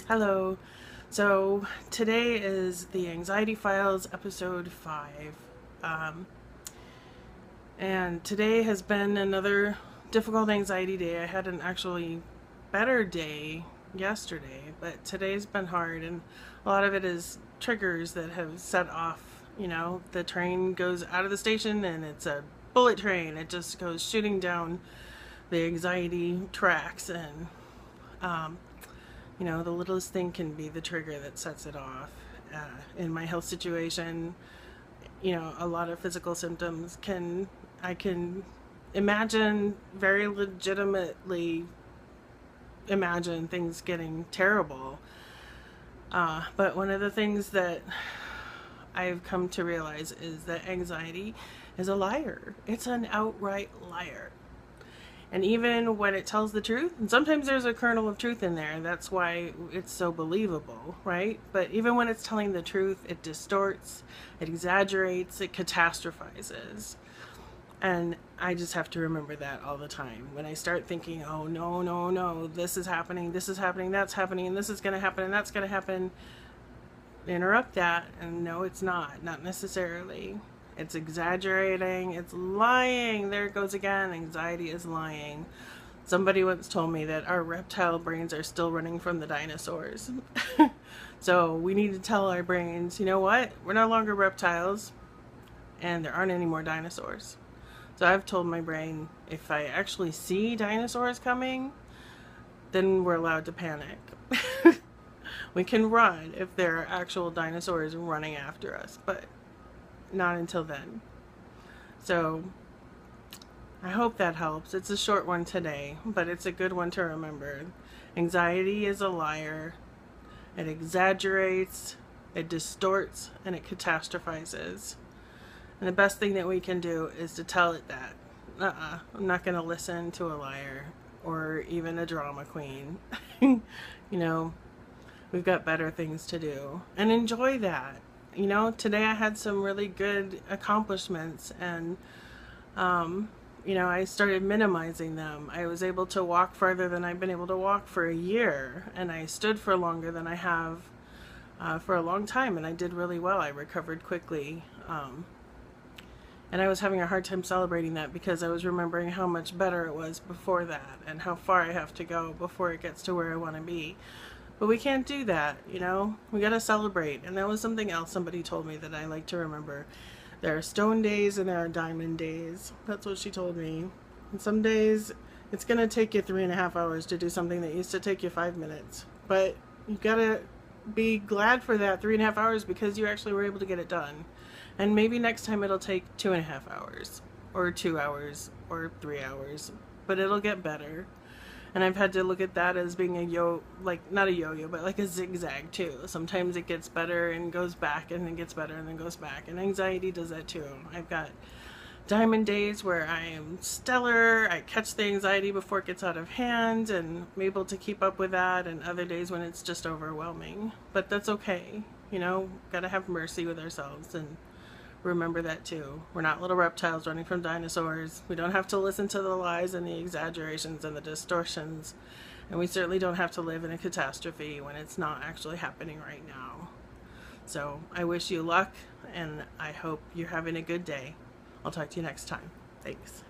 Hello. So today is the Anxiety Files episode 5. Um, and today has been another difficult anxiety day. I had an actually better day yesterday, but today's been hard, and a lot of it is triggers that have set off. The train goes out of the station and it's a bullet train. It just goes shooting down the anxiety tracks, and the littlest thing can be the trigger that sets it off. In my health situation, a lot of physical symptoms I can imagine, very legitimately imagine things getting terrible. But one of the things that I've come to realize is that anxiety is a liar. It's an outright liar. And even when it tells the truth, and sometimes there's a kernel of truth in there, that's why it's so believable, right? But even when it's telling the truth, it distorts, it exaggerates, it catastrophizes. And I just have to remember that all the time. When I start thinking, oh, no, this is happening, that's happening, and this is going to happen, and that's going to happen, interrupt that, and no, it's not necessarily. It's exaggerating. It's lying. There it goes again. Anxiety is lying. Somebody once told me that our reptile brains are still running from the dinosaurs. So we need to tell our brains, you know what? We're no longer reptiles, and there aren't any more dinosaurs. So I've told my brain, if I actually see dinosaurs coming, then we're allowed to panic. We can run if there are actual dinosaurs running after us, but not until then. So I hope that helps. It's a short one today, but it's a good one to remember. Anxiety is a liar. It exaggerates, it distorts, and it catastrophizes. And the best thing that we can do is to tell it that I'm not going to listen to a liar or even a drama queen. We've got better things to do, and enjoy that. Today I had some really good accomplishments, and I started minimizing them. I was able to walk farther than I've been able to walk for a year, and I stood for longer than I have for a long time, and I did really well. I recovered quickly, and I was having a hard time celebrating that because I was remembering how much better it was before that, and how far I have to go before it gets to where I want to be. But we can't do that, we gotta celebrate. And that was something else somebody told me that I like to remember. There are stone days and there are diamond days. That's what she told me. And some days it's gonna take you 3.5 hours to do something that used to take you 5 minutes. But you gotta be glad for that 3.5 hours because you actually were able to get it done. And maybe next time it'll take 2.5 hours, or 2 hours, or 3 hours, but it'll get better. And I've had to look at that as being not a yo-yo, but like a zigzag too. Sometimes it gets better and goes back, and then gets better and then goes back. And anxiety does that too. I've got diamond days where I am stellar. I catch the anxiety before it gets out of hand, and I'm able to keep up with that. And other days when it's just overwhelming. But that's okay. Gotta have mercy with ourselves and remember that too. We're not little reptiles running from dinosaurs. We don't have to listen to the lies and the exaggerations and the distortions. And we certainly don't have to live in a catastrophe when it's not actually happening right now. So I wish you luck, and I hope you're having a good day. I'll talk to you next time. Thanks.